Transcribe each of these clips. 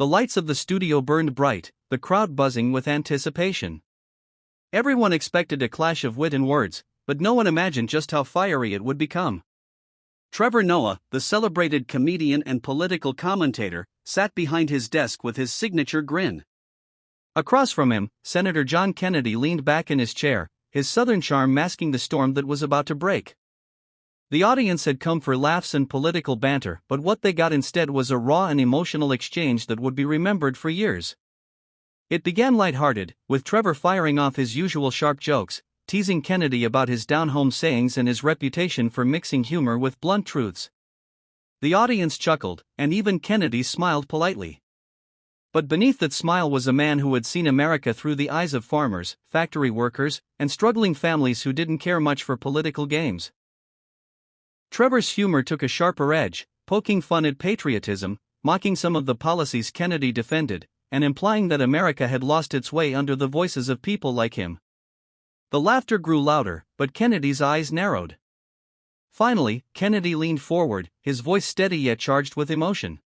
The lights of the studio burned bright, the crowd buzzing with anticipation. Everyone expected a clash of wit and words, but no one imagined just how fiery it would become. Trevor Noah, the celebrated comedian and political commentator, sat behind his desk with his signature grin. Across from him, Senator John Kennedy leaned back in his chair, his southern charm masking the storm that was about to break. The audience had come for laughs and political banter, but what they got instead was a raw and emotional exchange that would be remembered for years. It began lighthearted, with Trevor firing off his usual sharp jokes, teasing Kennedy about his down-home sayings and his reputation for mixing humor with blunt truths. The audience chuckled, and even Kennedy smiled politely. But beneath that smile was a man who had seen America through the eyes of farmers, factory workers, and struggling families who didn't care much for political games. Trevor's humor took a sharper edge, poking fun at patriotism, mocking some of the policies Kennedy defended, and implying that America had lost its way under the voices of people like him. The laughter grew louder, but Kennedy's eyes narrowed. Finally, Kennedy leaned forward, his voice steady yet charged with emotion.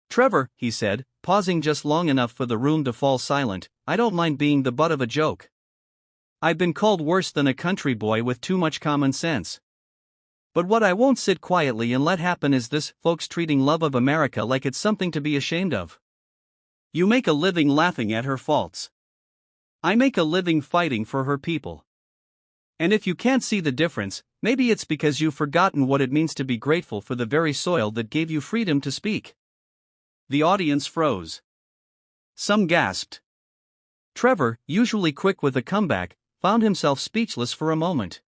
"Trevor," he said, pausing just long enough for the room to fall silent, "I don't mind being the butt of a joke. I've been called worse than a country boy with too much common sense. But what I won't sit quietly and let happen is this, folks treating love of America like it's something to be ashamed of. You make a living laughing at her faults. I make a living fighting for her people. And if you can't see the difference, maybe it's because you've forgotten what it means to be grateful for the very soil that gave you freedom to speak." The audience froze. Some gasped. Trevor, usually quick with a comeback, found himself speechless for a moment.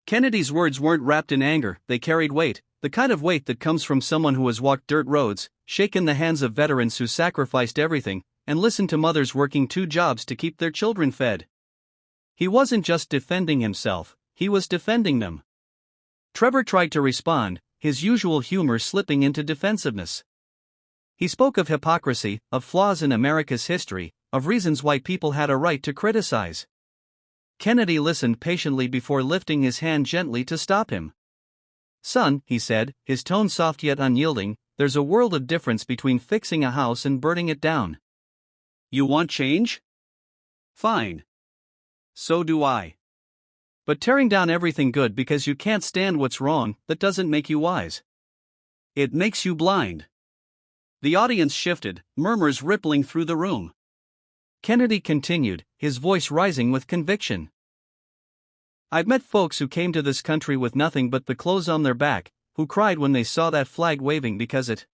Kennedy's words weren't wrapped in anger, they carried weight, the kind of weight that comes from someone who has walked dirt roads, shaken the hands of veterans who sacrificed everything, and listened to mothers working 2 jobs to keep their children fed. He wasn't just defending himself, he was defending them. Trevor tried to respond, his usual humor slipping into defensiveness. He spoke of hypocrisy, of flaws in America's history, of reasons why people had a right to criticize. Kennedy listened patiently before lifting his hand gently to stop him. "Son," he said, his tone soft yet unyielding, "there's a world of difference between fixing a house and burning it down. You want change? Fine. So do I. But tearing down everything good because you can't stand what's wrong, that doesn't make you wise. It makes you blind." The audience shifted, murmurs rippling through the room. Kennedy continued, his voice rising with conviction. "I've met folks who came to this country with nothing but the clothes on their back, who cried when they saw that flag waving because it